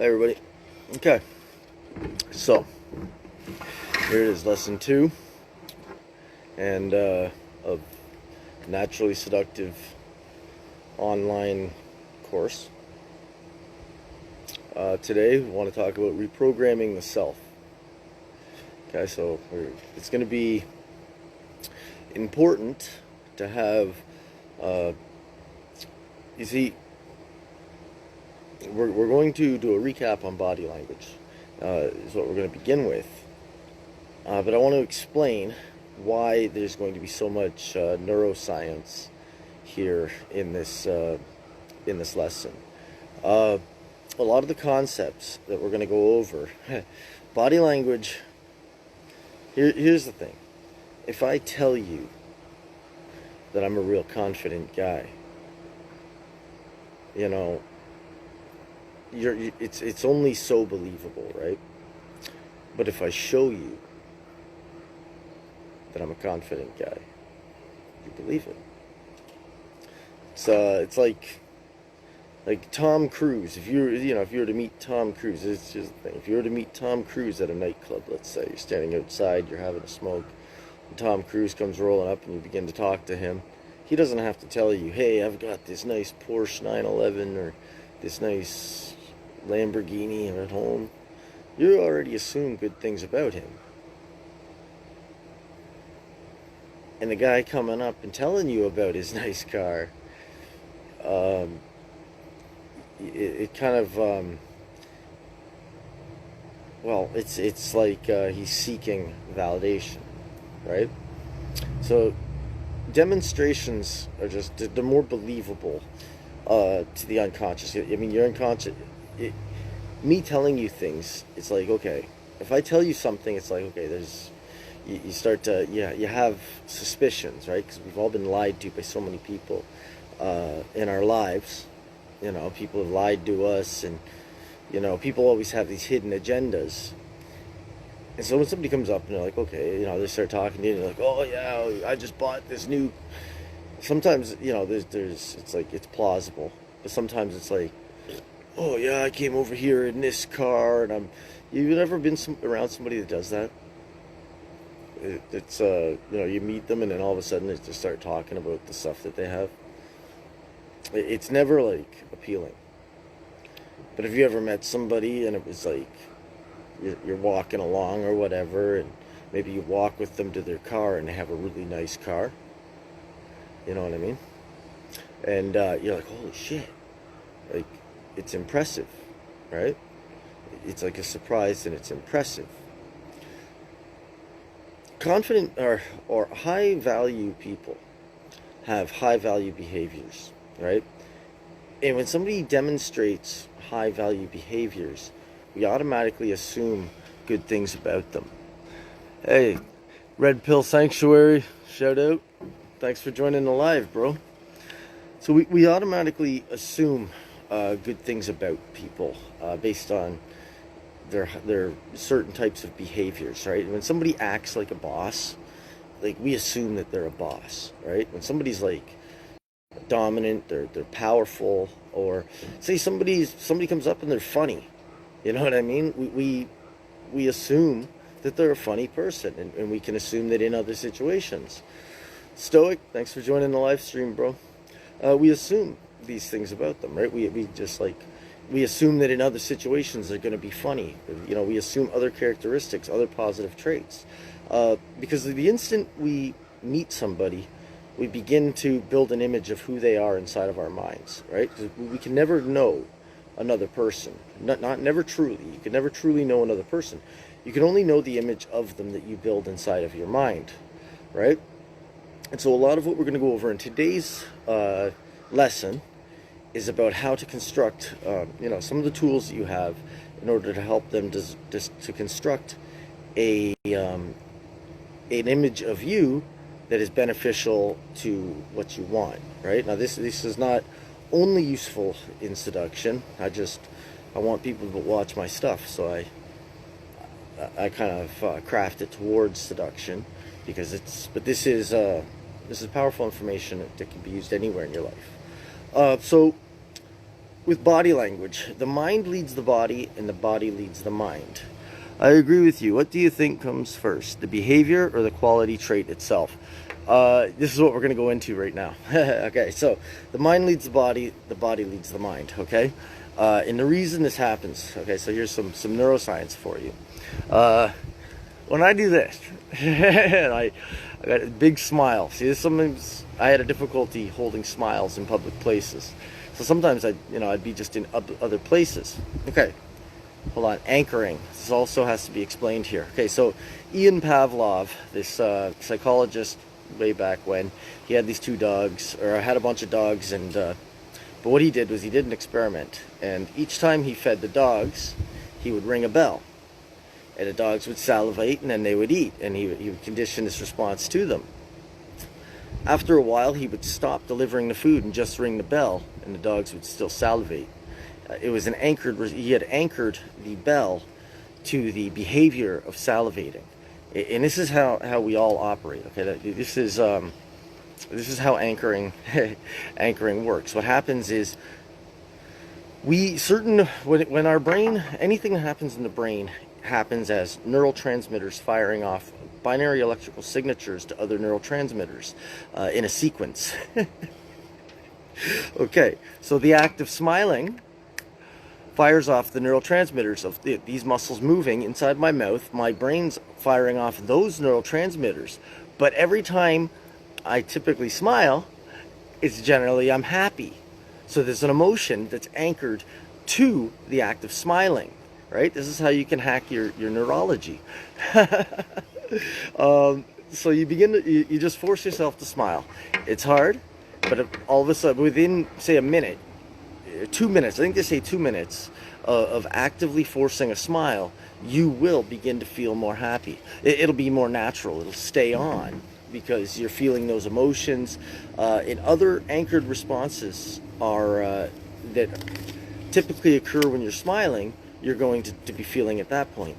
Hey everybody. Okay, so here it is, lesson 2 and of naturally seductive online course. Today we want to talk about reprogramming the self. Okay, so it's going to be important to have, you see, we're going to do a recap on body language, is what we're going to begin with. But I want to explain why there's going to be so much neuroscience here in this lesson. A lot of the concepts that we're going to go over, body language. Here's the thing: if I tell you that I'm a real confident guy, you know, it's only so believable, right? But if I show you that I'm a confident guy, you believe it. It's like Tom Cruise. If you were to meet Tom Cruise, it's just the thing. If you were to meet Tom Cruise at a nightclub, let's say you're standing outside, you're having a smoke, and Tom Cruise comes rolling up, and you begin to talk to him. He doesn't have to tell you, "Hey, I've got this nice Porsche 911 or this nice Lamborghini at home." You already assume good things about him. And the guy coming up and telling you about his nice car, it kind of, well, it's like he's seeking validation, right? So demonstrations are just, they're more believable to the unconscious. I mean, your unconscious, me telling you things, it's like, okay, if I tell you something, it's like, okay, you start to, you have suspicions, right? Because we've all been lied to by so many people in our lives. You know, people have lied to us, and, you know, people always have these hidden agendas. And so when somebody comes up and they're like, okay, you know, they start talking to you, and they're like, oh yeah, I just bought this new. Sometimes, you know, it's like, it's plausible, but sometimes it's like, oh yeah, I came over here in this car, and you've never been around somebody that does that? It's you know, you meet them, and then all of a sudden they just start talking about the stuff that they have. It's never like appealing. But have you ever met somebody and it was like you're walking along or whatever, and maybe you walk with them to their car and they have a really nice car? You know what I mean? And you're like, holy shit, like, it's impressive, right? It's like a surprise, and it's impressive. Confident or high value people have high value behaviors, right? And when somebody demonstrates high value behaviors, we automatically assume good things about them. Hey, Red Pill Sanctuary, shout out. Thanks for joining the live, bro. So we automatically assume good things about people based on their certain types of behaviors, right? When somebody acts like a boss, like, we assume that they're a boss, right? When somebody's like dominant, they're powerful, or say somebody comes up and they're funny, you know what I mean? We assume that they're a funny person, and we can assume that in other situations. Stoic, thanks for joining the live stream, bro. We assume these things about them, right? We just like, we assume that in other situations they're going to be funny. You know, we assume other characteristics, other positive traits. Because the instant we meet somebody, we begin to build an image of who they are inside of our minds, right? Because we can never know another person. Never truly. You can never truly know another person. You can only know the image of them that you build inside of your mind, right? And so a lot of what we're going to go over in today's lesson is about how to construct, you know, some of the tools that you have in order to help them to construct an image of you that is beneficial to what you want, right? Now, this is not only useful in seduction. I want people to watch my stuff, so I kind of craft it towards seduction, because this is powerful information that can be used anywhere in your life. So with body language. The mind leads the body, and the body leads the mind. I agree with you. What do you think comes first, the behavior or the quality trait itself? This is what we're going to go into right now. Okay, so the mind leads the body leads the mind, okay? And the reason this happens, okay, so here's some neuroscience for you. When I do this, and I got a big smile. See, sometimes I had a difficulty holding smiles in public places. So sometimes I'd be just in other places. Okay, hold on. Anchoring. This also has to be explained here. Okay, so Ian Pavlov, this psychologist way back when, he had these two dogs, or had a bunch of dogs, and but what he did was he did an experiment, and each time he fed the dogs, he would ring a bell, and the dogs would salivate, and then they would eat, and he would condition this response to them. After a while, he would stop delivering the food and just ring the bell, and the dogs would still salivate. It was he had anchored the bell to the behavior of salivating. And this is how we all operate. Okay, this is how anchoring works. What happens is when our brain, anything that happens in the brain happens as neurotransmitters firing off binary electrical signatures to other neurotransmitters in a sequence. Okay, so the act of smiling fires off the neurotransmitters of these muscles moving inside my mouth. My brain's firing off those neurotransmitters. But every time I typically smile, it's generally I'm happy. So there's an emotion that's anchored to the act of smiling, right? This is how you can hack your neurology. So you just force yourself to smile. It's hard, but all of a sudden, within, say, a minute, 2 minutes, I think they say 2 minutes of actively forcing a smile, you will begin to feel more happy. It'll be more natural. It'll stay on because you're feeling those emotions. And other anchored responses are that typically occur when you're smiling, you're going to be feeling at that point.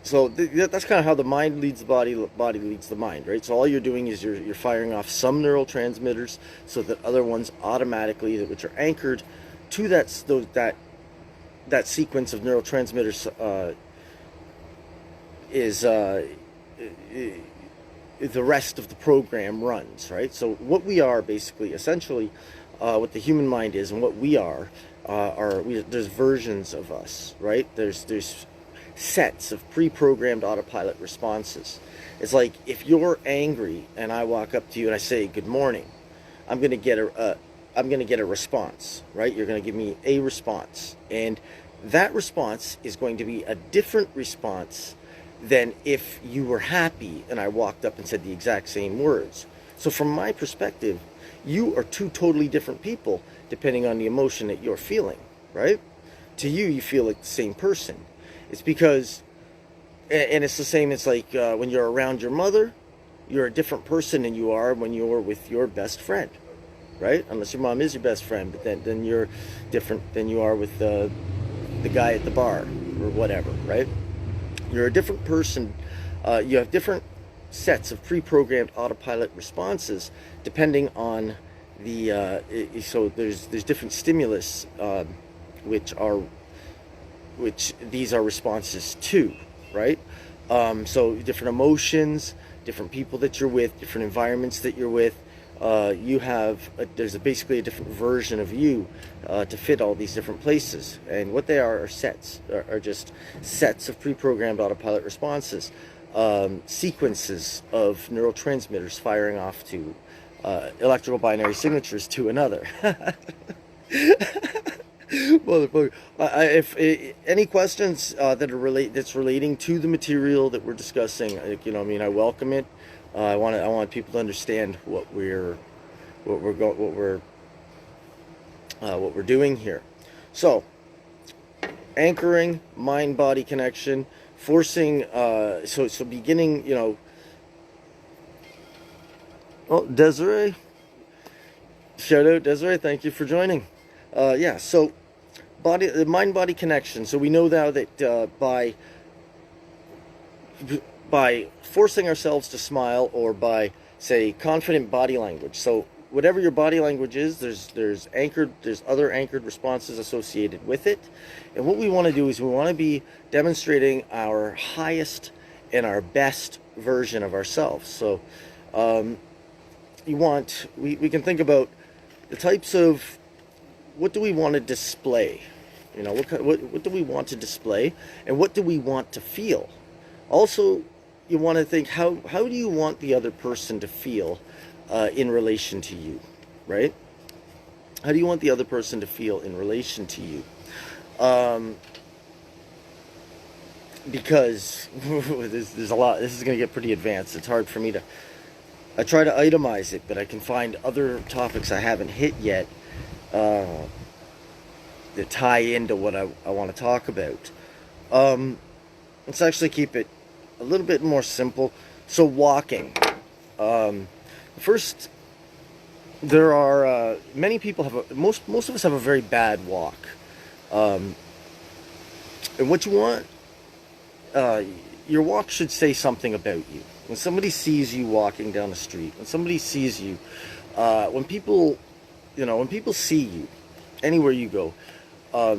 So that's kind of how the mind leads the body leads the mind, right? So all you're doing is you're firing off some neurotransmitters so that other ones automatically, which are anchored to that sequence of neurotransmitters, is the rest of the program runs, right? So what we are basically, essentially, what the human mind is and what we are there's versions of us, right? There's sets of pre-programmed autopilot responses. It's like if you're angry and I walk up to you and I say good morning, I'm going to get a response, right? You're going to give me a response, and that response is going to be a different response than if you were happy and I walked up and said the exact same words. So from my perspective, you are two totally different people depending on the emotion that you're feeling, right? To you, you feel like the same person. It's because, and it's the same, it's like when you're around your mother, you're a different person than you are when you're with your best friend, right? Unless your mom is your best friend, but then you're different than you are with the guy at the bar or whatever, right? You're a different person. You have different sets of pre-programmed autopilot responses depending on so there's different stimulus which these are responses to, right? So different emotions, different people that you're with, different environments that you're with. There's basically a different version of you to fit all these different places. And what they are sets, are just sets of pre-programmed autopilot responses, sequences of neurotransmitters firing off to electrical binary signatures to another. Motherfucker. If any questions that's relating to the material that we're discussing, I welcome it. I want people to understand what we're doing here. So, anchoring, mind-body connection, forcing. So beginning. Oh, Desiree. Shout out, Desiree. Thank you for joining. So the mind-body connection. So we know now that by forcing ourselves to smile, or by, say, confident body language. So whatever your body language is, there's other anchored responses associated with it. And what we want to do is we want to be demonstrating our highest and our best version of ourselves. So we can think about the types of, what do we want to display? You know, what do we want to display, and what do we want to feel? Also, you want to think, how do you want the other person to feel in relation to you, right? How do you want the other person to feel in relation to you? Because there's a lot. This is going to get pretty advanced. It's hard for me to. I try to itemize it, but I can find other topics I haven't hit yet that tie into what I want to talk about. Let's actually keep it a little bit more simple. So walking. First, there are many people most of us have a very bad walk, and what you want, your walk should say something about you. When somebody sees you walking down the street, when somebody sees you, when people see you, anywhere you go,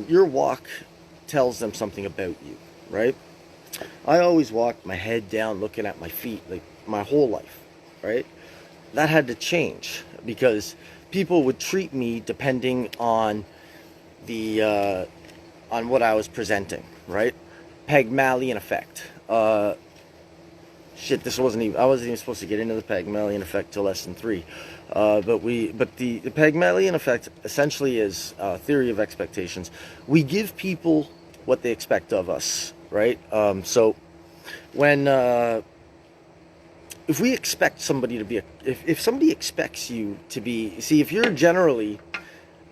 your walk tells them something about you, right? I always walked my head down looking at my feet, like my whole life, right? That had to change because people would treat me depending on on what I was presenting, right? Pygmalion effect. Shit, I wasn't even supposed to get into the Pygmalion effect till lesson 3. But the Pygmalion effect essentially is theory of expectations. We give people what they expect of us, right? So when if we expect somebody to be if somebody expects you to be, see, if you're generally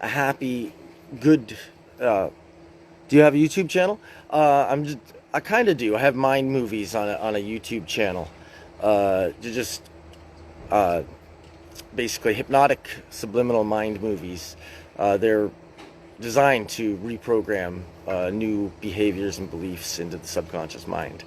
a happy, good, do you have a YouTube channel? I kind of do. I have mind movies on a YouTube channel. Just basically hypnotic subliminal mind movies. They're designed to reprogram new behaviors and beliefs into the subconscious mind.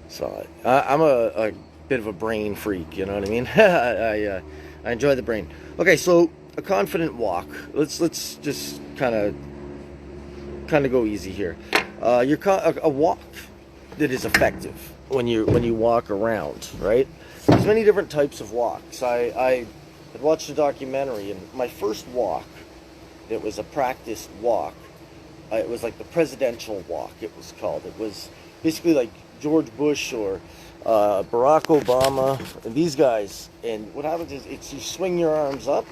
So I'm a bit of a brain freak, you know what I mean? I enjoy the brain. Okay, so a confident walk. Let's just kind of go easy here. A walk that is effective when you walk around, right? There's many different types of walks. I had watched a documentary, and my first walk, it was a practiced walk. It was like the presidential walk, it was called. It was basically like George Bush or Barack Obama and these guys. And what happens is you swing your arms up,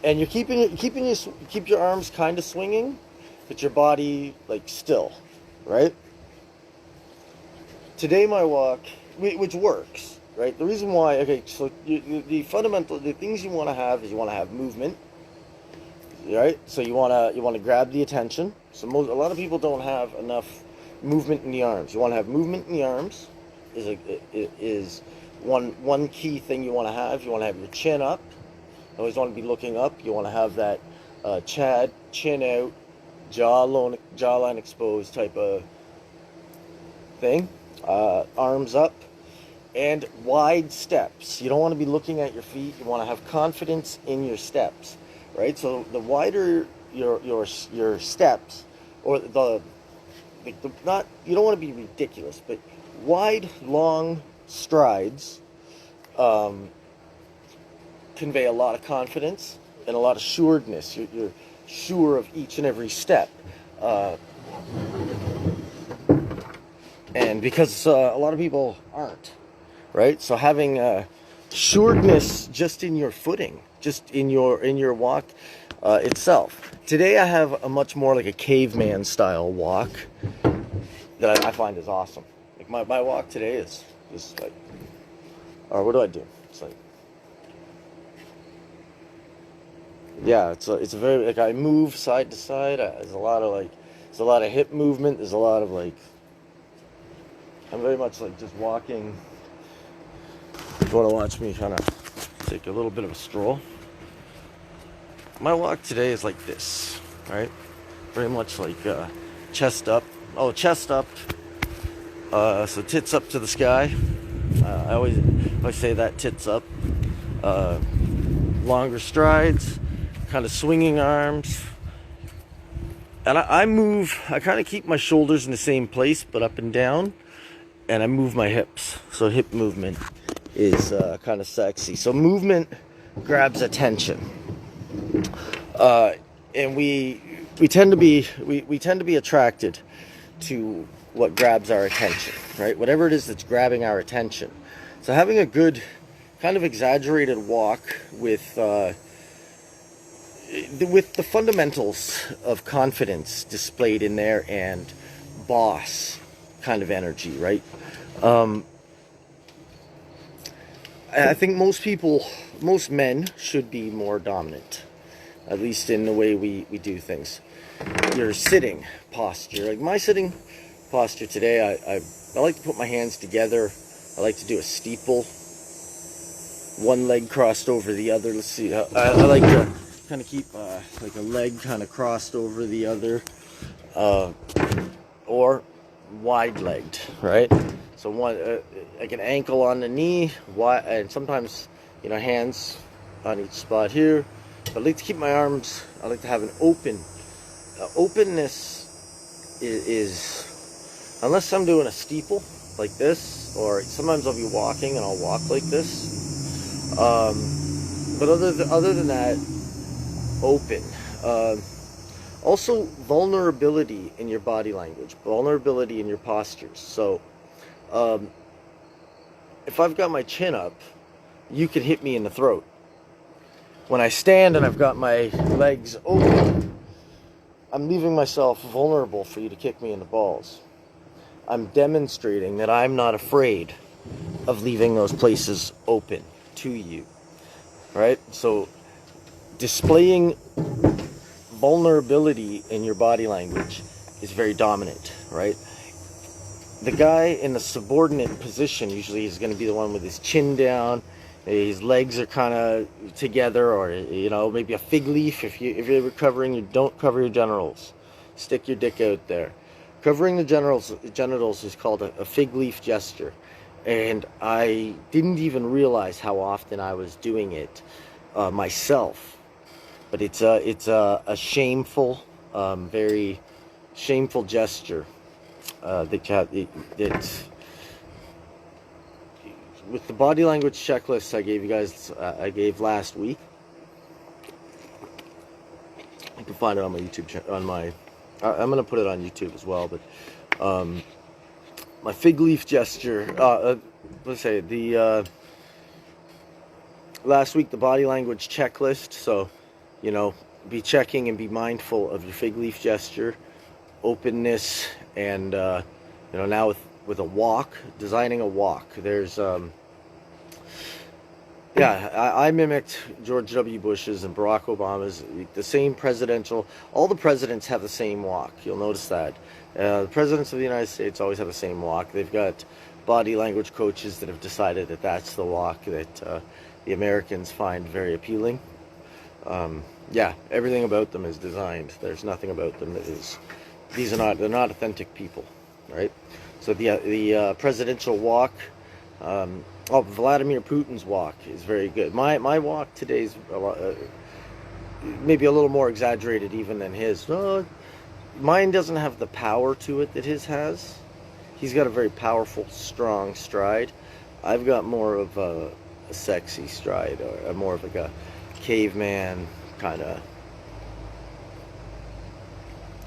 and you're keep your arms kind of swinging, but your body like still, right? Today my walk, which works, right? The reason why, okay, so the things you want to have is you want to have movement, right? So you want to grab the attention. So a lot of people don't have enough movement in the arms. You want to have movement in the arms is one key thing you want to have. You want to have your chin up. You always want to be looking up. You want to have that chin out, jawline exposed type of thing. Arms up, and wide steps. You don't want to be looking at your feet. You want to have confidence in your steps, right? So the wider your steps, or you don't want to be ridiculous, but wide, long strides convey a lot of confidence and a lot of assuredness. You're sure of each and every step. And because a lot of people aren't, right? So having assuredness just in your footing, just in your walk itself. Today I have a much more like a caveman style walk that I find is awesome. Like my walk today is just like, or what do I do? It's like, yeah, it's a very, like, I move side to side. There's a lot of hip movement. There's a lot of like, I'm very much like just walking. If you want to watch me kind of take a little bit of a stroll. My walk today is like this, right? Very much like chest up. Oh, chest up. So tits up to the sky. I always say that, tits up. longer strides, kind of swinging arms. And I kind of keep my shoulders in the same place, but up and down. And I move my hips. So hip movement is kind of sexy. So movement grabs attention. And we tend to be attracted to what grabs our attention, right? Whatever it is that's grabbing our attention. So having a good kind of exaggerated walk with the fundamentals of confidence displayed in there and boss kind of energy, right? I think most men should be more dominant, at least in the way we do things. Your sitting posture, like my sitting posture today, I like to put my hands together. I like to do a steeple, one leg crossed over the other. Let's see, I like to kind of keep like a leg kind of crossed over the other, or wide-legged, right? So one like an ankle on the knee, and sometimes, you know, hands on each spot here. But I like to keep my arms, I like to have an openness is, unless I'm doing a steeple like this, or sometimes I'll be walking and I'll walk like this. But other than that, open. Also, vulnerability in your body language, vulnerability in your postures. So, if I've got my chin up, you can hit me in the throat. When I stand and I've got my legs open, I'm leaving myself vulnerable for you to kick me in the balls. I'm demonstrating that I'm not afraid of leaving those places open to you, right? So, displaying vulnerability in your body language is very dominant, right? The guy in the subordinate position usually is going to be the one with his chin down, his legs are kind of together, or, you know, maybe a fig leaf. If you're recovering, you don't cover your genitals. Stick your dick out there. Covering the genitals is called a fig leaf gesture, and I didn't even realize how often I was doing it myself. But it's a shameful, very shameful gesture that with the body language checklist I gave you guys, I gave last week. You can find it on my YouTube I'm gonna put it on YouTube as well. But my fig leaf gesture. Let's say the last week, the body language checklist. So, you know, be checking and be mindful of your fig leaf gesture, openness, and you know, now with a walk, designing a walk. There's I mimicked George W. Bush's and Barack Obama's, the same presidential. All the presidents have the same walk. You'll notice that. The presidents of the United States always have the same walk. They've got body language coaches that have decided that that's the walk that the Americans find very appealing. Yeah, everything about them is designed. There's nothing about them that is. They're not authentic people, right? So the presidential walk. Vladimir Putin's walk is very good. My walk today is maybe a little more exaggerated even than his. Mine doesn't have the power to it that his has. He's got a very powerful, strong stride. I've got more of a sexy stride, or more of like a caveman kind of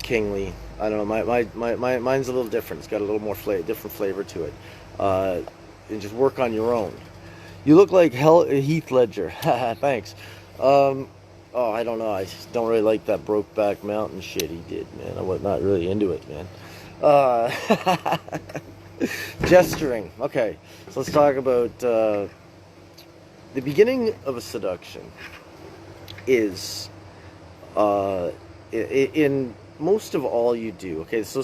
kingly. I don't know. Mine's a little different. It's got a little more different flavor to it. And just work on your own. You look like Heath Ledger. Thanks. I don't know. I just don't really like that Brokeback Mountain shit he did, man. I was not really into it, man. Gesturing. Okay, so let's talk about the beginning of a seduction is in most of all you do. Okay, so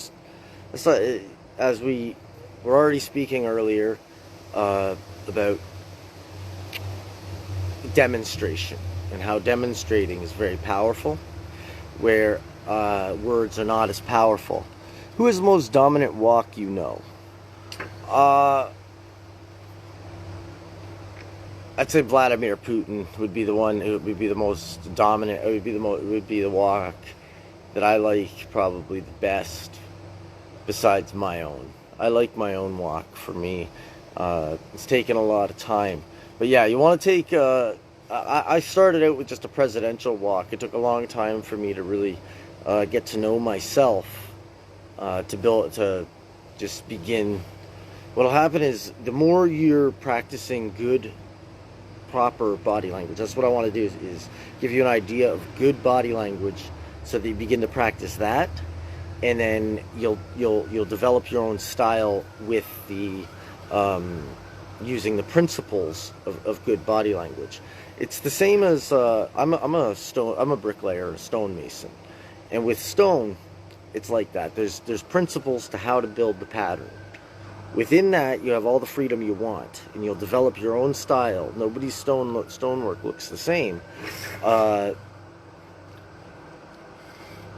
as we were already speaking earlier about demonstration and how demonstrating is very powerful, where words are not as powerful. Who has the most dominant walk you know? I'd say Vladimir Putin would be the one who would be the most dominant. It would be the walk that I like probably the best, besides my own. I like my own walk. For me, it's taken a lot of time, but yeah, you want to take. I started out with just a presidential walk. It took a long time for me to really get to know myself, to just begin. What'll happen is the more you're practicing good, proper body language. That's what I want to do is give you an idea of good body language, so that you begin to practice that, and then you'll develop your own style with the using the principles of good body language. It's the same as I'm a bricklayer, a stonemason, and with stone, it's like that. There's principles to how to build the pattern. Within that, you have all the freedom you want, and you'll develop your own style. Nobody's stonework looks the same,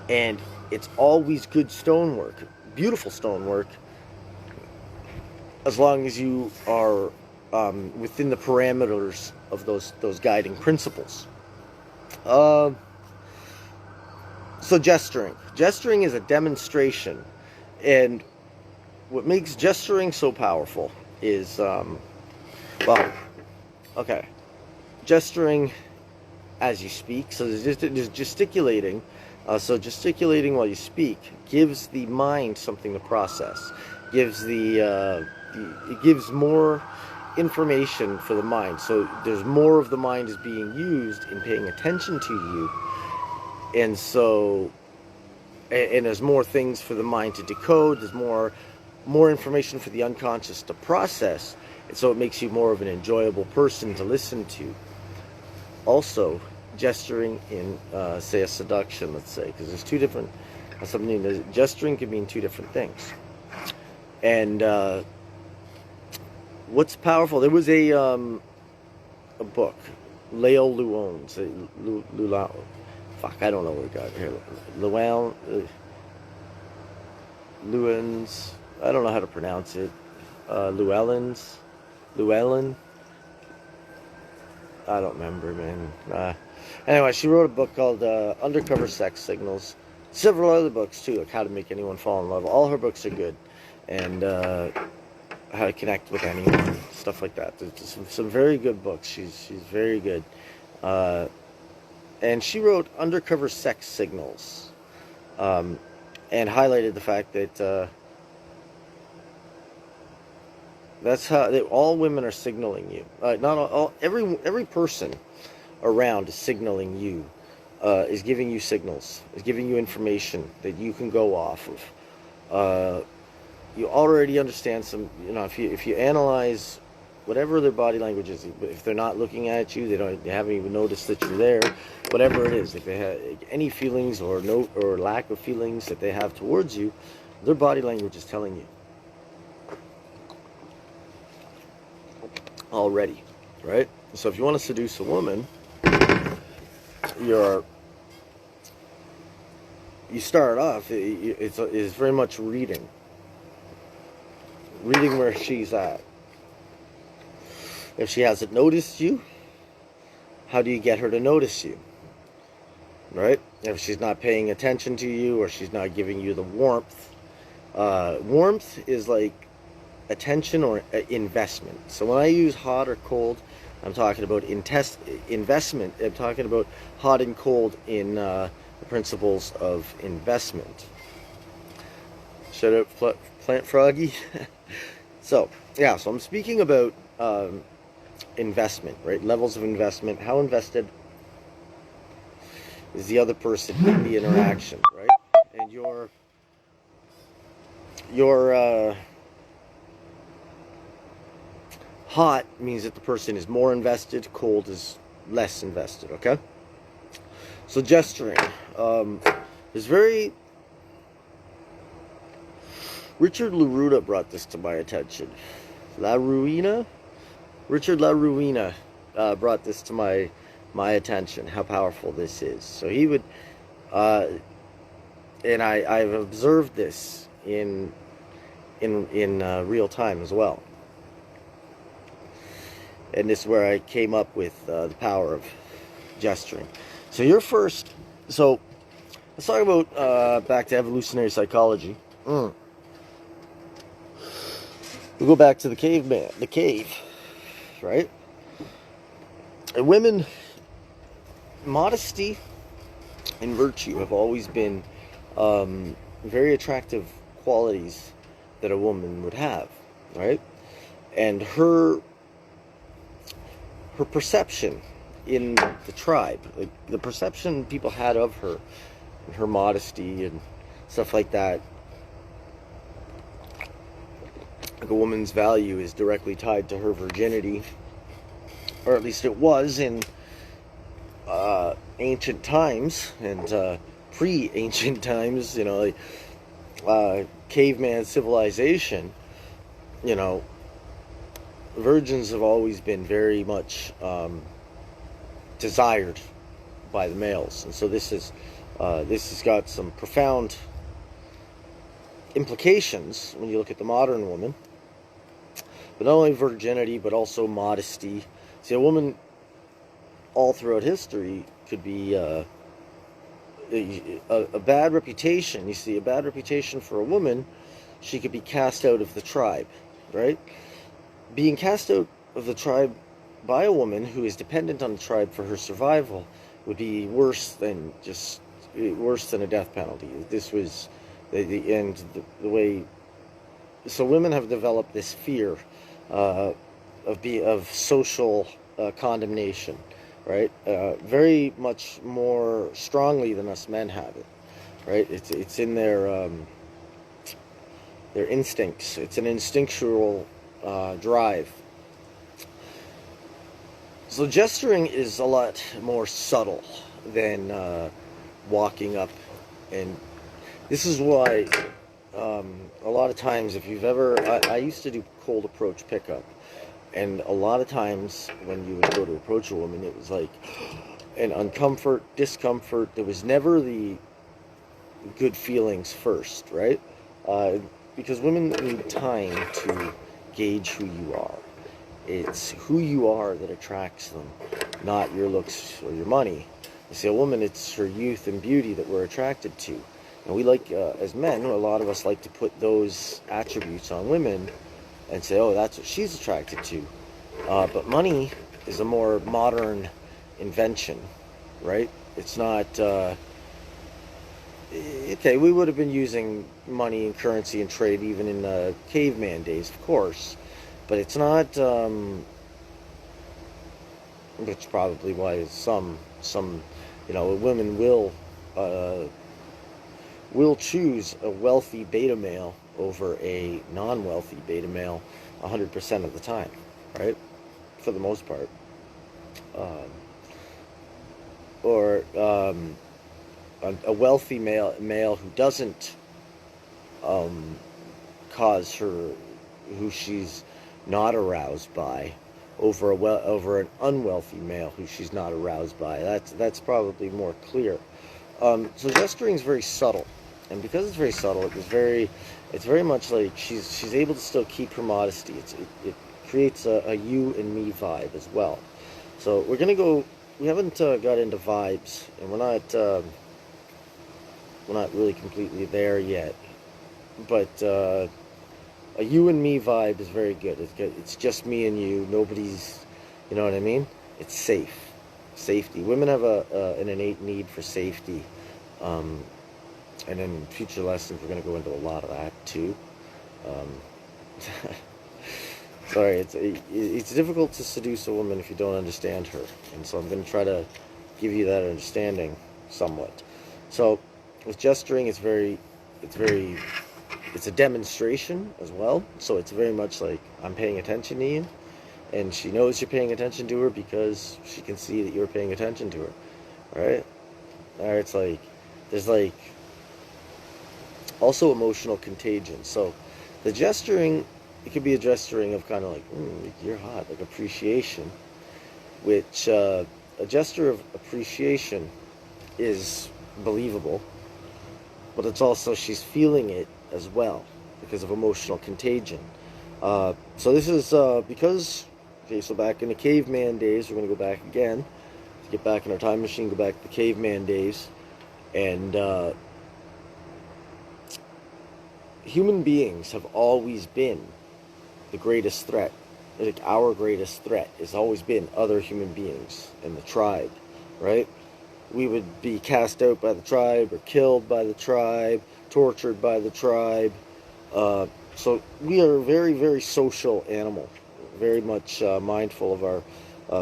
and it's always good stonework, beautiful stonework, as long as you are within the parameters of those guiding principles. So gesturing is a demonstration, and what makes gesturing so powerful is, gesturing as you speak. So there's gesticulating. So gesticulating while you speak gives the mind something to process. It gives more information for the mind. So there's more of the mind is being used in paying attention to you, and there's more things for the mind to decode. There's more information for the unconscious to process, and so it makes you more of an enjoyable person to listen to. Also, gesturing in, say, a seduction, let's say, because there's two different, gesturing can mean two different things. And what's powerful, there was a book, Leo Luon's, I don't know what we got here, Luen's, I don't know how to pronounce it. Llewellyn. I don't remember, man. Anyway, she wrote a book called Undercover Sex Signals. Several other books too, like How to Make Anyone Fall in Love. All her books are good, and How to Connect with Anyone, stuff like that. There's some very good books. She's very good, and she wrote Undercover Sex Signals, and highlighted the fact that. That's how all women are signaling you. Not all, every person around is signaling you, is giving you signals, is giving you information that you can go off of. You already understand some. If you analyze whatever their body language is, if they're not looking at you, they haven't even noticed that you're there. Whatever it is, if they have any feelings or lack of feelings that they have towards you, their body language is telling you. Already, right? So if you want to seduce a woman, you start off, it's very much reading where she's at. If she hasn't noticed you, how do you get her to notice you, right? If she's not paying attention to you, or she's not giving you the warmth. Warmth is like attention or investment. So when I use hot or cold, I'm talking about investment. I'm talking about hot and cold in the principles of investment. Shut up, Plant Froggy. So I'm speaking about investment, right? Levels of investment. How invested is the other person in the interaction, right? And your hot means that the person is more invested, cold is less invested, okay? So gesturing is very... Richard LaRuina brought this to my attention. Richard LaRuina brought this to my attention, how powerful this is. So he would... and I've observed this in real time as well. and this is where I came up with the power of gesturing. So let's talk about back to evolutionary psychology. We'll go back to the cave, right? And women, modesty and virtue have always been very attractive qualities that a woman would have, right? And her perception in the tribe, like the perception people had of her, her modesty and stuff like that, like a woman's value is directly tied to her virginity, or at least it was in ancient times and pre-ancient times, like caveman civilization. Virgins have always been very much desired by the males, and so this has got some profound implications when you look at the modern woman. But not only virginity, but also modesty. See, a woman all throughout history could be a bad reputation. You see, a bad reputation for a woman, she could be cast out of the tribe, right? Being cast out of the tribe by a woman who is dependent on the tribe for her survival would be worse than a death penalty. This was the end, the way. So women have developed this fear of social condemnation, right? Very much more strongly than us men have it, right? It's in their instincts. It's an instinctual drive. So gesturing is a lot more subtle than walking up, and this is why a lot of times, if you've ever, I used to do cold approach pickup, and a lot of times when you would go to approach a woman, it was like an uncomfort, discomfort. There was never the good feelings first, right? Because women need time to gauge who you are. It's who you are that attracts them, not your looks or your money. You see, a woman, it's her youth and beauty that we're attracted to. And we like, as men, a lot of us like to put those attributes on women and say, oh, that's what she's attracted to. But money is a more modern invention, right? It's not, okay, we would have been using money and currency and trade even in caveman days, of course. But it's not, which probably why some women will choose a wealthy beta male over a non-wealthy beta male 100% of the time, right? For the most part. Or a wealthy male who doesn't cause her, who she's not aroused by, over an unwealthy male who she's not aroused by. That's probably more clear. So gesturing is very subtle, and because it's very subtle, it's very much like she's able to still keep her modesty. It creates a you and me vibe as well. So we're gonna go. We haven't got into vibes, and we're not really completely there yet. But a you and me vibe is very good. It's just me and you. Nobody's, you know what I mean? It's safe. Safety. Women have an innate need for safety. And in future lessons, we're going to go into a lot of that too. Sorry, it's difficult to seduce a woman if you don't understand her. And so I'm going to try to give you that understanding somewhat. So with gesturing, it's a demonstration as well. So it's very much like I'm paying attention to you, and she knows you're paying attention to her because she can see that you're paying attention to her, right? Or it's like there's like also emotional contagion. So the gesturing, it could be a gesturing of kind of like you're hot, like appreciation, which a gesture of appreciation is believable, but it's also she's feeling it as well because of emotional contagion. So this is because Okay, so back in the caveman days, we're going to go back again. Let's get back in our time machine, go back to the caveman days. And human beings have always been the greatest threat. Like, our greatest threat has always been other human beings and the tribe, right? We would be cast out by the tribe or killed by the tribe, tortured by the tribe. So we are a very, very social animal, very much mindful of our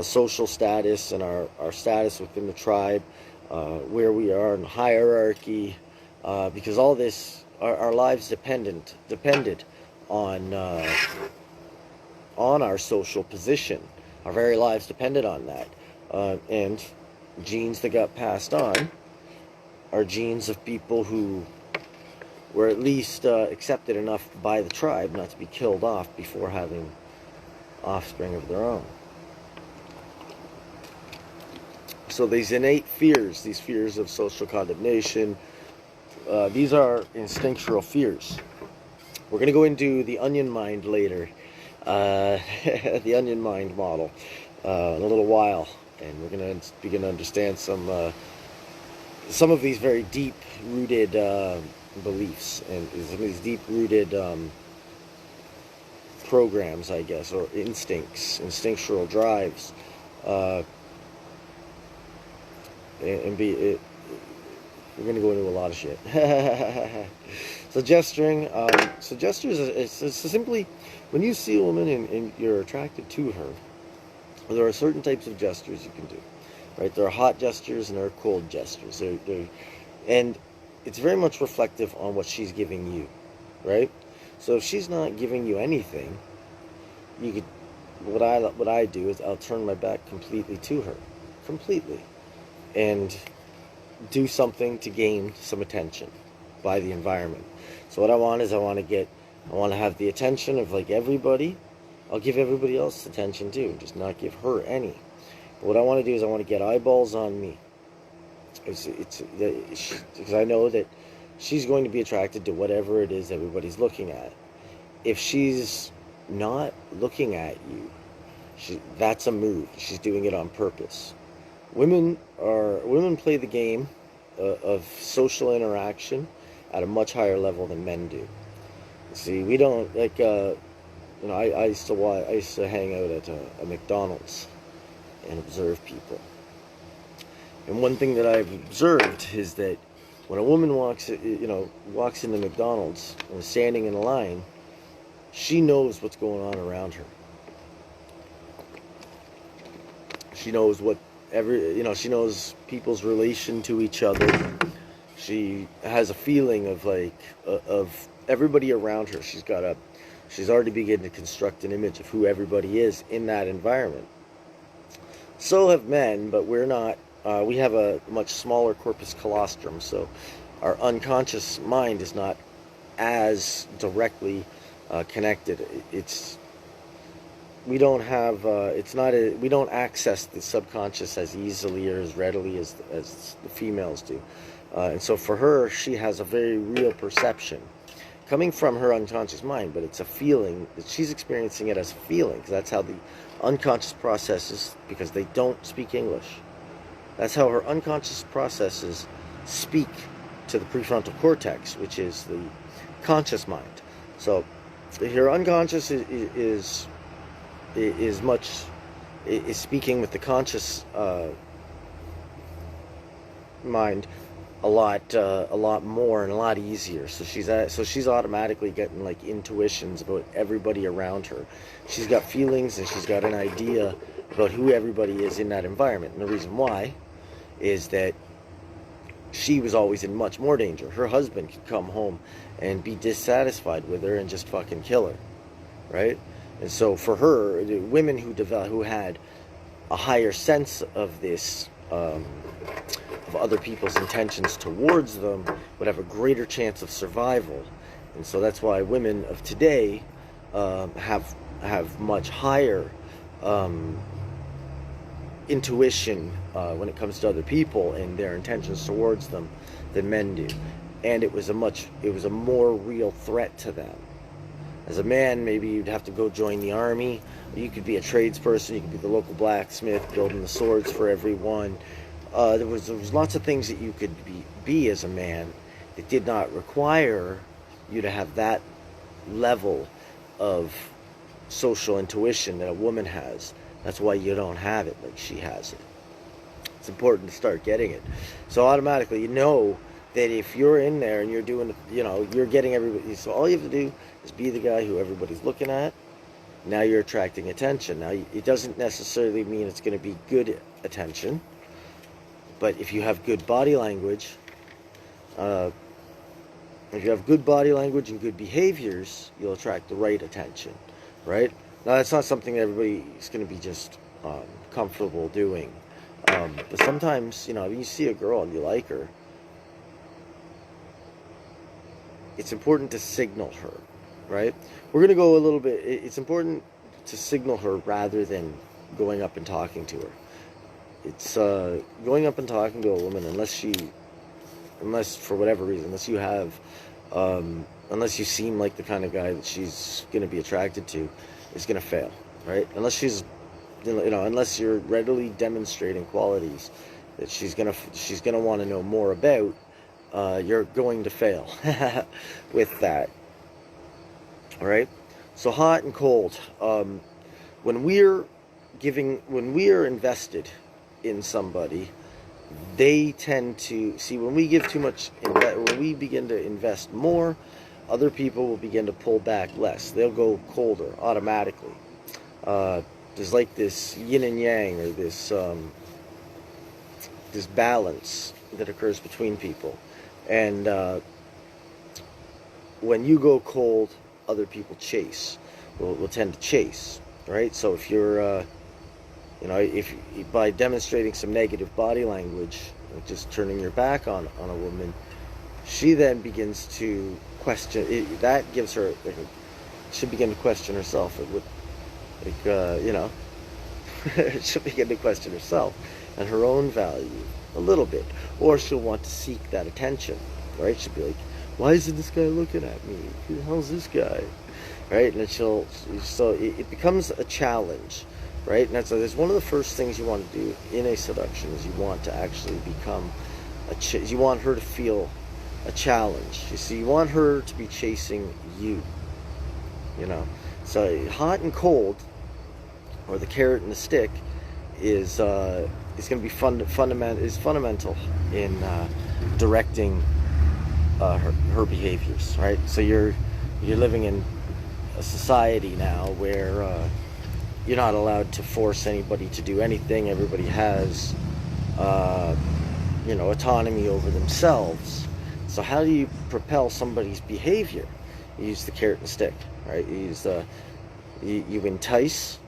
social status and our status within the tribe, where we are in hierarchy, because all this, our lives depended on our social position. Our very lives depended on that. And genes that got passed on are genes of people who were at least accepted enough by the tribe not to be killed off before having offspring of their own. So these innate fears, these fears of social condemnation, these are instinctual fears. We're going to go into the onion mind later, the onion mind model, in a little while, and we're going to begin to understand some of these very deep-rooted beliefs and some of these deep-rooted programs, I guess, or instinctual drives, we're going to go into a lot of shit. So gesturing, so gestures, it's simply, when you see a woman and you're attracted to her, there are certain types of gestures you can do, right? There are hot gestures and there are cold gestures. And it's very much reflective on what she's giving you, right? So if she's not giving you anything, you could, what I do is I'll turn my back completely to her, completely, and do something to gain some attention by the environment. So what I want is I want to have the attention of like everybody. I'll give everybody else attention too, just not give her any. But what I want to do is I want to get eyeballs on me. It's because I know that she's going to be attracted to whatever it is everybody's looking at. If she's not looking at you, that's a move. She's doing it on purpose. Women play the game of social interaction at a much higher level than men do. See, we don't like. I used to hang out at a McDonald's and observe people. And one thing that I've observed is that when a woman walks into McDonald's and is standing in a line, she knows what's going on around her. She knows she knows people's relation to each other. She has a feeling of everybody around her. She's already beginning to construct an image of who everybody is in that environment. So have men, but we're not. We have a much smaller corpus callosum, so our unconscious mind is not as directly connected. We don't access the subconscious as easily or as readily as the females do. And so for her, she has a very real perception coming from her unconscious mind, but it's a feeling that she's experiencing it as a feeling, because that's how the unconscious processes, because they don't speak English. That's how her unconscious processes speak to the prefrontal cortex, which is the conscious mind. So her unconscious is speaking with the conscious mind a lot more and a lot easier. So she's automatically getting like intuitions about everybody around her. She's got feelings and she's got an idea about who everybody is in that environment. And the reason why is that she was always in much more danger. Her husband could come home and be dissatisfied with her and just fucking kill her, right? And so for her, the women who had a higher sense of this, of other people's intentions towards them, would have a greater chance of survival. And so that's why women of today have much higher intuition when it comes to other people and their intentions towards them than men do. And it was a more real threat to them. As a man, maybe you'd have to go join the army, You could be a tradesperson. You could be the local blacksmith building the swords for everyone. There was lots of things that you could be as a man that did not require you to have that level of social intuition that a woman has. That's why you don't have it like she has it. It's important to start getting it. So automatically, you know that if you're in there and you're doing, you're getting everybody. So all you have to do is be the guy who everybody's looking at. Now you're attracting attention. Now it doesn't necessarily mean it's going to be good attention, but if you have good body language, and good behaviors, you'll attract the right attention, right? Now that's not something that everybody's going to be just comfortable doing, but sometimes, when you see a girl and you like her, it's important to signal her, right? We're going to go a little bit. It's important to signal her rather than going up and talking to her. It's going up and talking to a woman, unless for whatever reason, unless you seem like the kind of guy that she's going to be attracted to, is going to fail, right? Unless unless you're readily demonstrating qualities that she's going to want to know more about, you're going to fail with that. All right. So hot and cold. When we are invested in somebody, they tend to see, when we give too much, when we begin to invest more, other people will begin to pull back less. They'll go colder automatically. There's like this yin and yang, or this balance that occurs between people. And when you go cold, other people will tend to chase, right? So if you're, if by demonstrating some negative body language, like just turning your back on a woman, she then begins to question. That gives her, she'll begin to question herself. She'll begin to question herself and her own value a little bit, or she'll want to seek that attention, right? She'll be like, why isn't this guy looking at me? Who the hell's this guy? Right? And so it becomes a challenge, right? And that's one of the first things you want to do in a seduction, is you want to actually become you want her to feel a challenge. You see, you want her to be chasing you, So hot and cold, or the carrot and the stick, is going to be fundamental in directing her behaviors, right? So you're living in a society now where you're not allowed to force anybody to do anything. Everybody has autonomy over themselves. So how do you propel somebody's behavior? You use the carrot and stick, right? You use you entice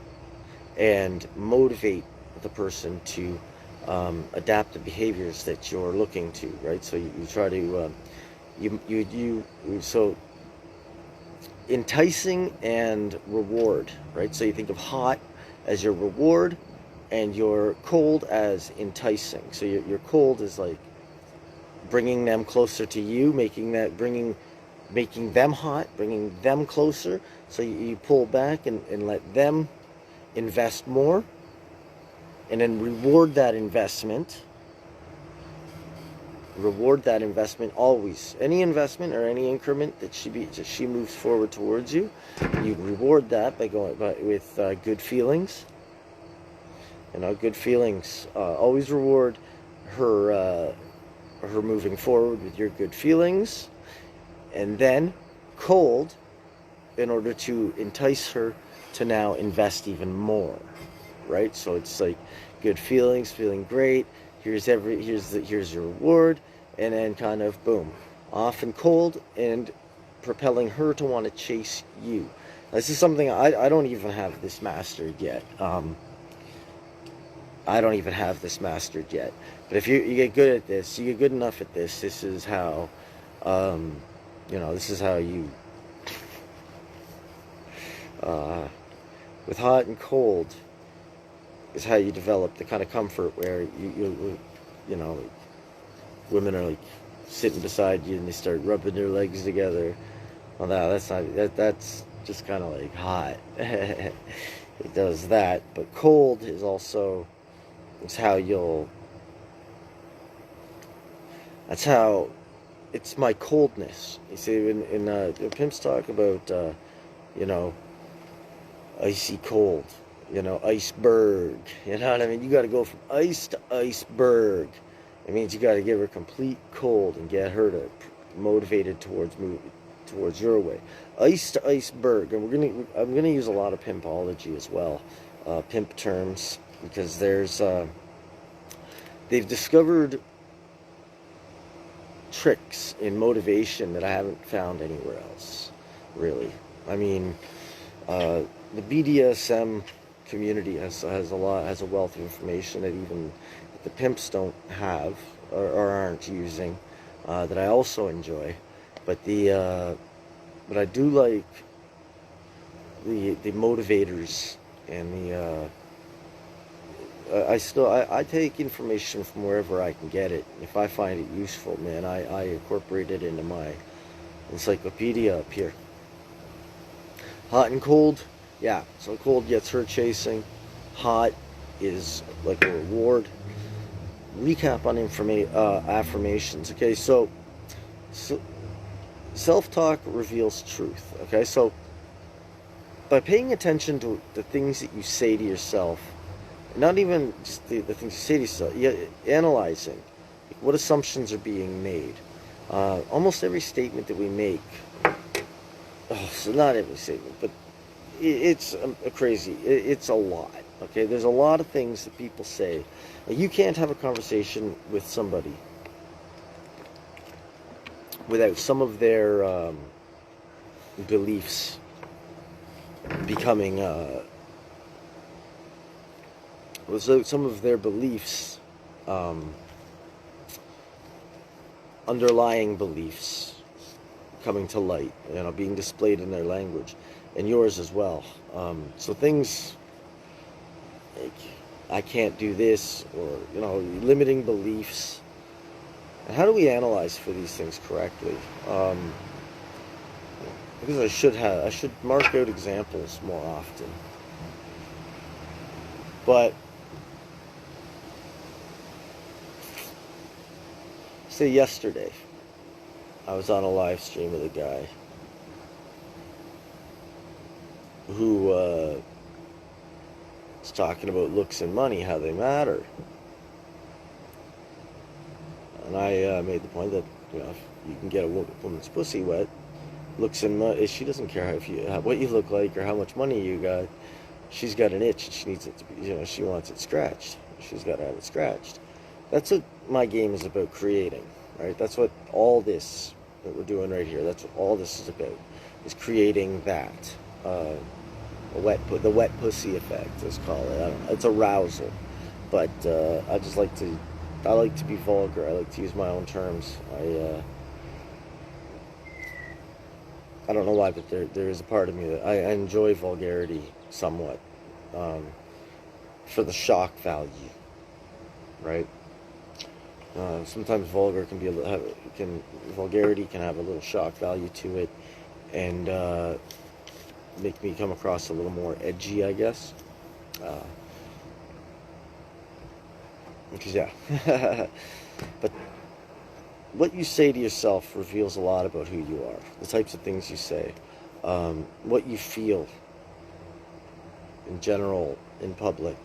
and motivate the person to adapt the behaviors that you're looking to, right? So you try to so enticing and reward, right? So you think of hot as your reward, and your cold as enticing. So your cold is like bringing them closer to you, making them hot, bringing them closer. So you pull back and let them invest more, and then reward that investment. Reward that investment always. Any investment or any increment that she moves forward towards you, you reward that by with good feelings. Good feelings. Always reward her moving forward with your good feelings, and then cold, in order to entice her to now invest even more, right? So it's like good feelings, feeling great. Here's your reward, and then kind of boom, off and cold, and propelling her to want to chase you. This is something I don't even have this mastered yet. I don't even have this mastered yet. But if you get good at this, you get good enough at this. This is how, this is how you, with hot and cold, is how you develop the kind of comfort where women are like sitting beside you and they start rubbing their legs together. Well, no, that's just kind of like hot. it does that. But cold is also, it's how you'll, that's how, it's my coldness. You see, in pimps talk about, you know, icy cold, you know, iceberg. You know what I mean? You got to go from ice to iceberg. It means you got to give her complete cold and get her to motivated towards moving towards your way. Ice to iceberg, and I'm gonna use a lot of pimpology as well, pimp terms, because they've discovered tricks in motivation that I haven't found anywhere else, really. I mean, the BDSM community has a wealth of information that even the pimps don't have or aren't using, that I also enjoy. But but I do like the motivators and I take information from wherever I can get it. If I find it useful, man, I incorporate it into my encyclopedia up here. Hot and cold, yeah. So cold gets her chasing. Hot is like a reward. Recap on affirmations. Okay, so self-talk reveals truth. Okay, so by paying attention to the things that you say to yourself, not even just the things you say to yourself, analyzing what assumptions are being made. Almost every statement that we make, so not every statement, but it's it's a lot. Okay, there's a lot of things that people say. You can't have a conversation with somebody without some of their beliefs becoming without some of their beliefs, underlying beliefs coming to light, being displayed in their language, and yours as well. So things like, I can't do this, or limiting beliefs. And how do we analyze for these things correctly? Because I should mark out examples more often. But say yesterday, I was on a live stream with a guy who was talking about looks and money, how they matter. And I made the point that if you can get a woman's pussy wet, looks and money, she doesn't care what you look like or how much money you got. She's got an itch and she needs it to be, she wants it scratched. She's got to have it scratched. That's what my game is about creating, right? That's what all this that we're doing right here, that's what all this is about, is creating that. The wet pussy effect, let's call it. I don't know. It's arousal. But I like to be vulgar. I like to use my own terms. I don't know why, but there is a part of me that I enjoy vulgarity somewhat, for the shock value, right? Sometimes vulgarity can have a little shock value to it, and make me come across a little more edgy, I guess. Because but what you say to yourself reveals a lot about who you are. The types of things you say, what you feel in general, in public.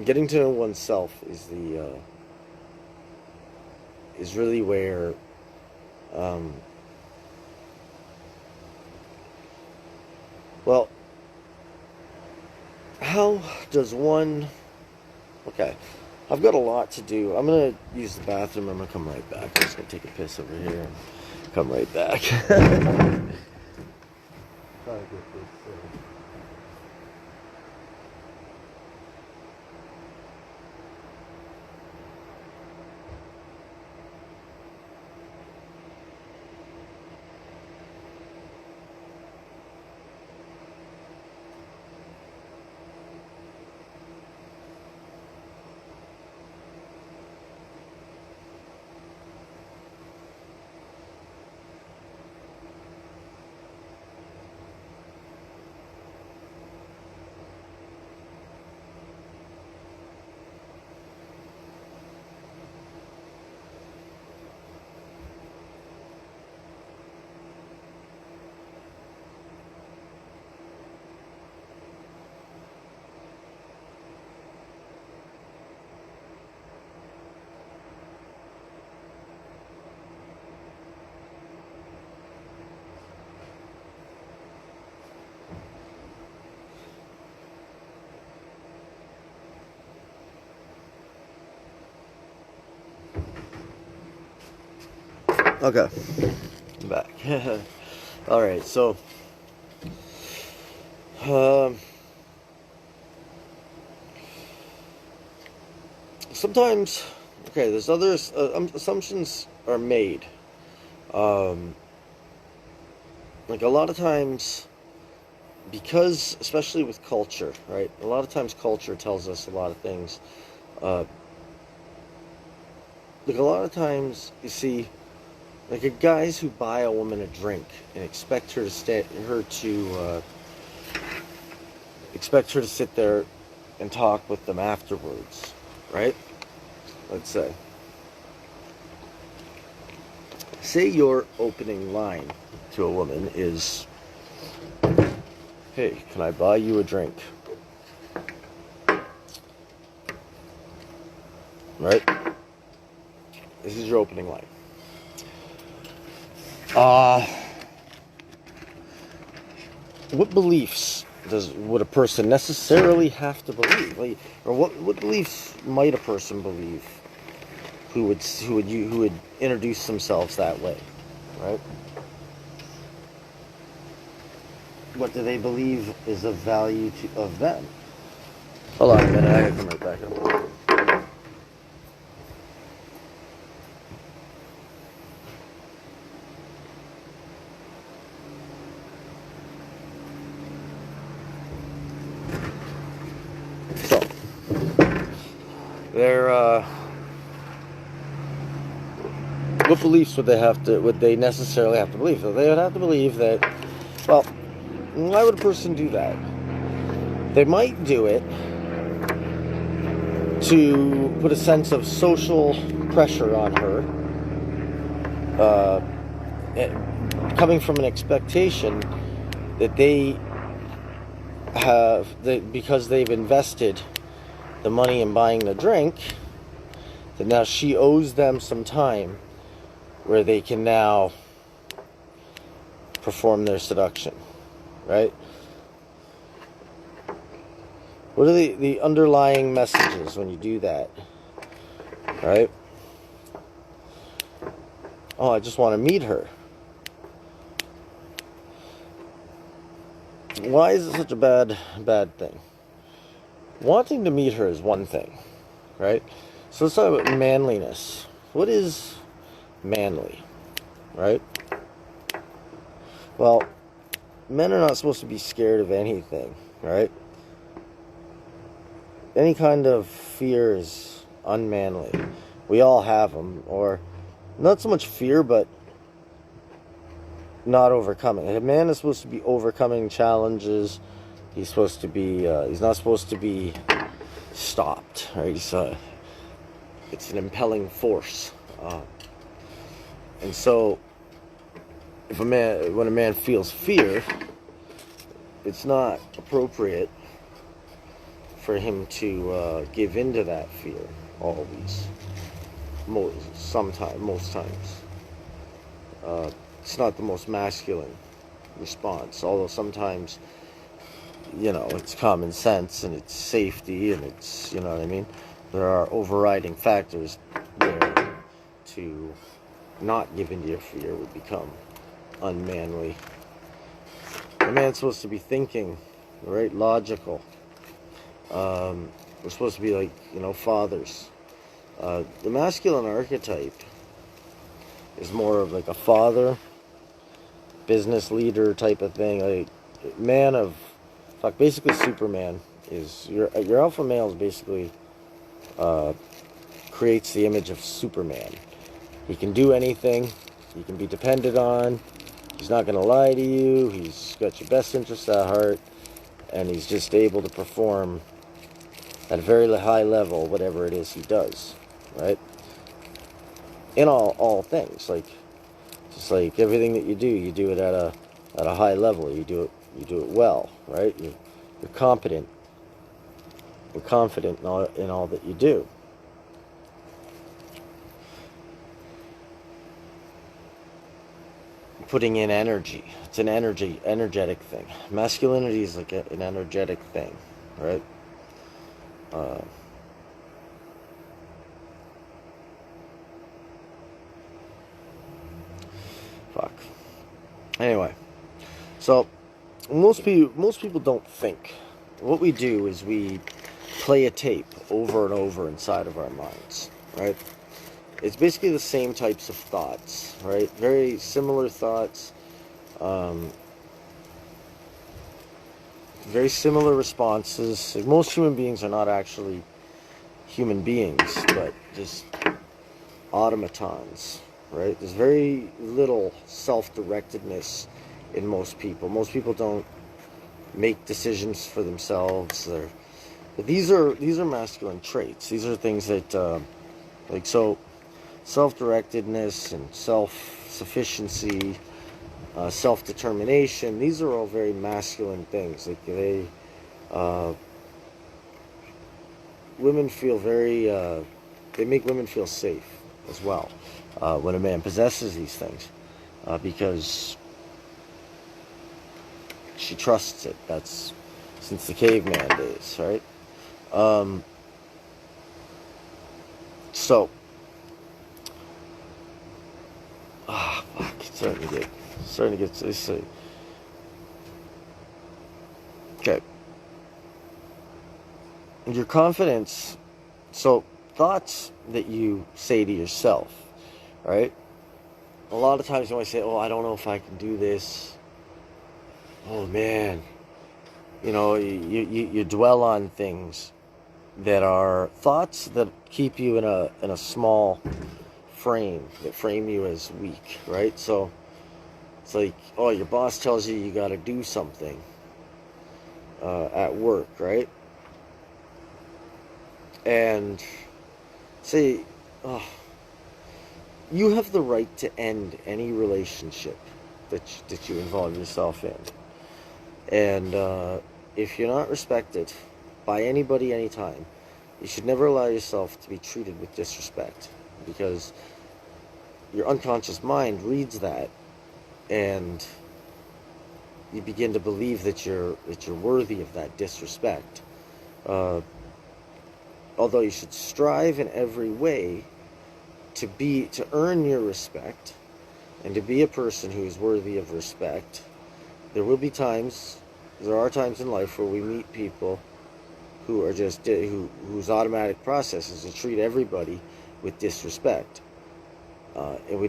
Getting to know oneself is really where well, how does one... Okay, I've got a lot to do. I'm going to use the bathroom. I'm going to come right back. I'm just going to take a piss over here and come right back. Okay, I'm back. All right, so sometimes, okay, there's other assumptions are made. Like a lot of times, because especially with culture, right? A lot of times culture tells us a lot of things. Like a lot of times, you see, like guys who buy a woman a drink and expect her to sit there and talk with them afterwards, right? Let's say your opening line to a woman is, "Hey, can I buy you a drink?" Right? This is your opening line. What beliefs would a person necessarily have to believe, like, or what beliefs might a person believe who would introduce themselves that way, right? What do they believe is of value of them? Hold on a minute, I gotta come right back up. So, what beliefs would they necessarily have to believe? So they would have to believe that, well, why would a person do that? They might do it to put a sense of social pressure on her, coming from an expectation that because they've invested the money in buying the drink, that now she owes them some time where they can now perform their seduction, right? What are the underlying messages when you do that, right? Oh, I just want to meet her. Why is it such a bad thing? Wanting to meet her is one thing, right? So let's talk about manliness. What is manly, right? Well, men are not supposed to be scared of anything, right? Any kind of fear is unmanly. We all have them, or not so much fear, but not overcoming. A man is supposed to be overcoming challenges. He's supposed to be. He's not supposed to be stopped. Right? It's an impelling force, and so when a man feels fear, it's not appropriate for him to give into that fear always. Most times. It's not the most masculine response, although sometimes, it's common sense and it's safety and it's, you know what I mean? There are overriding factors there to not give into your fear would become unmanly. A man's supposed to be thinking, right? Logical. We're supposed to be like, fathers. The masculine archetype is more of like a father, business leader type of thing. Like basically Superman is your alpha male is basically creates the image of Superman. He can do anything. He can be depended on. He's not going to lie to you. He's got your best interests at heart, and he's just able to perform at a very high level whatever it is he does, right? In all things, just like everything that you do it at a high level. You do it well, right? You're competent. You're confident in all that you do. Putting in energy. It's an energetic thing. Masculinity is like an energetic thing, right? Anyway, so most people don't think. What we do is we play a tape over and over inside of our minds, right? It's basically the same types of thoughts, right? Very similar thoughts, very similar responses. Most human beings are not actually human beings, but just automatons, right? There's very little self-directedness in most people. Most people don't make decisions for themselves. But these are masculine traits. These are things that, self-directedness and self-sufficiency, self-determination. These are all very masculine things. Women feel very. They make women feel safe as well when a man possesses these things, because she trusts it. That's since the caveman days, right? Fuck, it's starting to get, okay. Your confidence, so thoughts that you say to yourself, right? A lot of times you might say, oh, I don't know if I can do this. Oh man. You dwell on things that are thoughts that keep you in a small frame, that frame you as weak, right? So it's like, oh, your boss tells you got to do something at work, right? And say, oh, you have the right to end any relationship that you involve yourself in. And if you're not respected by anybody anytime, you should never allow yourself to be treated with disrespect, because your unconscious mind reads that, and you begin to believe that you're worthy of that disrespect. Although you should strive in every way to earn your respect and to be a person who is worthy of respect. There are times in life where we meet people who are just whose automatic process is to treat everybody with disrespect, and we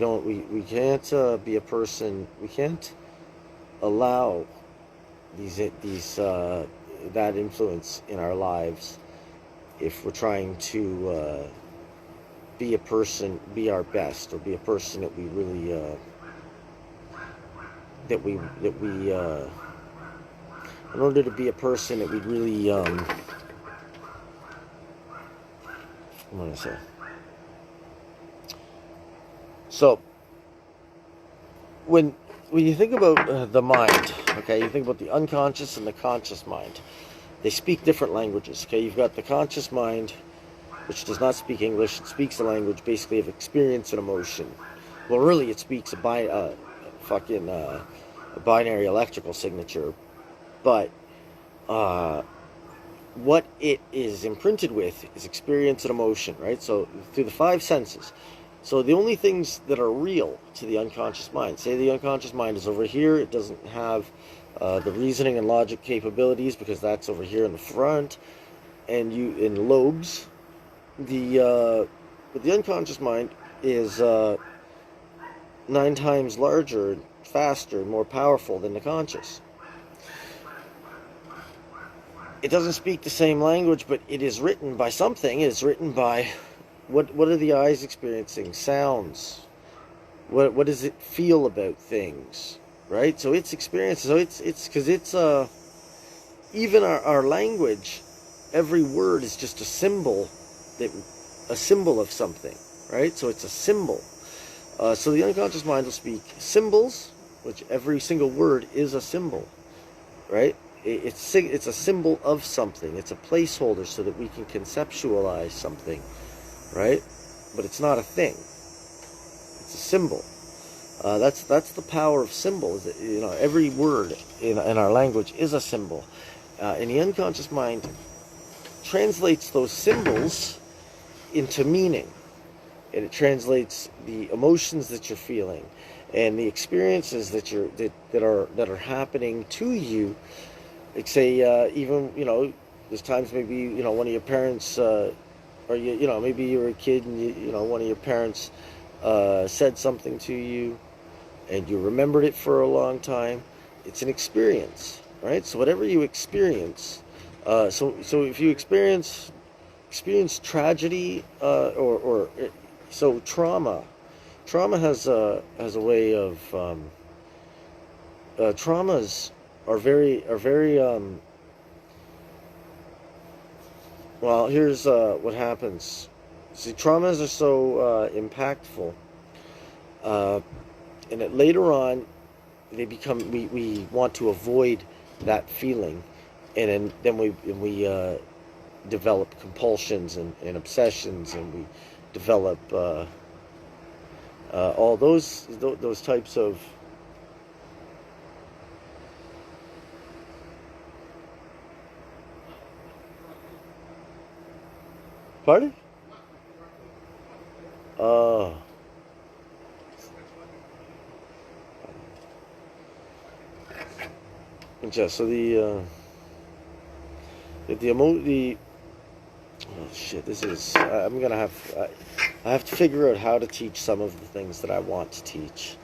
can't be a person. We can't allow that influence in our lives if we're trying to be our best, or be a person that we really in order to be a person that we really I'm gonna say. So when you think about the mind, okay, you think about the unconscious and the conscious mind. They speak different languages. Okay, you've got the conscious mind, which does not speak English. It speaks the language basically of experience and emotion. Well, really, it speaks a binary electrical signature, but what it is imprinted with is experience and emotion, right? So through the five senses. So the only things that are real to the unconscious mind, say the unconscious mind is over here, it doesn't have the reasoning and logic capabilities, because that's over here in the front, and in lobes. But the unconscious mind is 9 times larger, faster, more powerful than the conscious. It doesn't speak the same language, but it is written by something. It's written by what are the eyes experiencing? Sounds. What does it feel about things? Right? So it's experiences. So it's because it's even our language, every word is just a symbol of something, right? So it's a symbol. So the unconscious mind will speak symbols, which every single word is a symbol, right? It's a symbol of something. It's a placeholder so that we can conceptualize something, right? But it's not a thing. It's a symbol. That's the power of symbols. Every word in our language is a symbol, and the unconscious mind translates those symbols into meaning, and it translates the emotions that you're feeling, and the experiences that are happening to you. Like say, even there's times maybe one of your parents, or maybe you were a kid and one of your parents said something to you, and you remembered it for a long time. It's an experience, right? So whatever you experience, so if you experience tragedy, or so trauma has a way of traumas are very well, here's what happens. See, traumas are so impactful, and that later on they become, we want to avoid that feeling, and then we develop compulsions and obsessions, and we develop all those types of pardon? Uh just so the oh shit, this is I'm gonna have I have to figure out how to teach some of the things that I want to teach.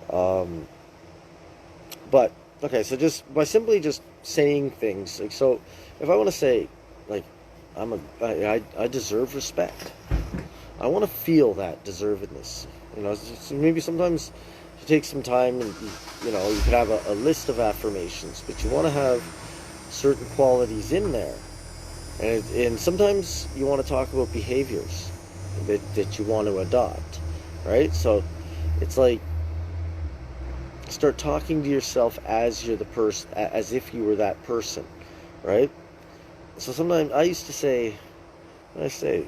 But okay, so just by simply just saying things, like, so if I want to say, like, I deserve respect, I want to feel that deservedness. So maybe sometimes you take some time, and you could have a list of affirmations, but you want to have certain qualities in there, and sometimes you want to talk about behaviors that you want to adopt, right? So it's like, start talking to yourself as you're the person, as if you were that person, right? So sometimes I used to say, when I say,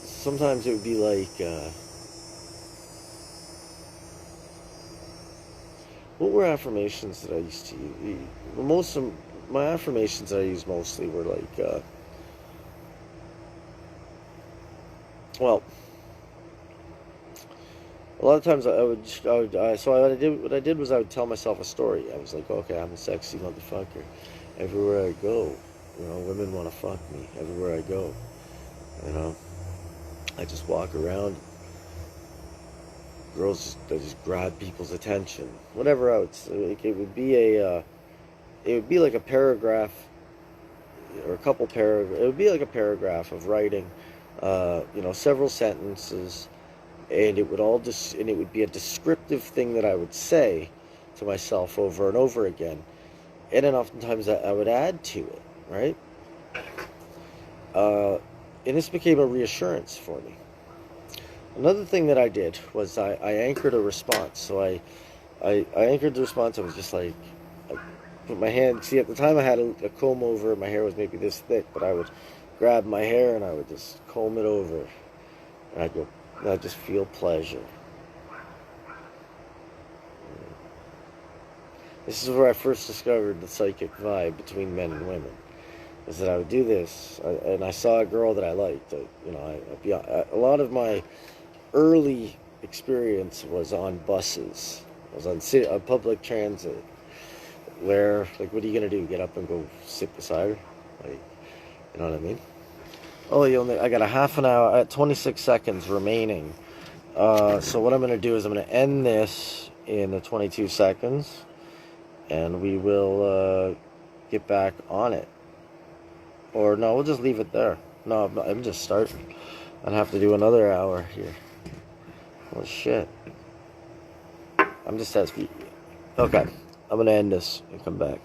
sometimes it would be like, what were affirmations that I used to use? Most of my affirmations that I used mostly were like, well, a lot of times so what I did was I would tell myself a story. I was like, okay, I'm a sexy motherfucker. Everywhere I go, women want to fuck me. Everywhere I go, I just walk around. Girls they just grab people's attention. Whatever else, it would be it would be like a paragraph, or a couple paragraphs. It would be like a paragraph of writing, several sentences. And it would be a descriptive thing that I would say to myself over and over again, and then oftentimes I would add to it, right? And this became a reassurance for me. Another thing that I did was I anchored a response. So I anchored the response. I was just like, I put my hand. See, at the time I had a comb over. My hair was maybe this thick, but I would grab my hair and I would just comb it over, and I'd go. I just feel pleasure. This is where I first discovered the psychic vibe between men and women. Is that I would do this, and I saw a girl that I liked. A lot of my early experience was on buses. I was on public transit, where, like, what are you gonna do? Get up and go sit beside her? Like, you know what I mean? Oh, I got a half an hour, 26 seconds remaining. So what I'm going to do is I'm going to end this in the 22 seconds, and we will get back on it. Or no, we'll just leave it there. No, I'm just starting. I'd have to do another hour here. Oh, shit. I'm just asking. Okay, I'm going to end this and come back.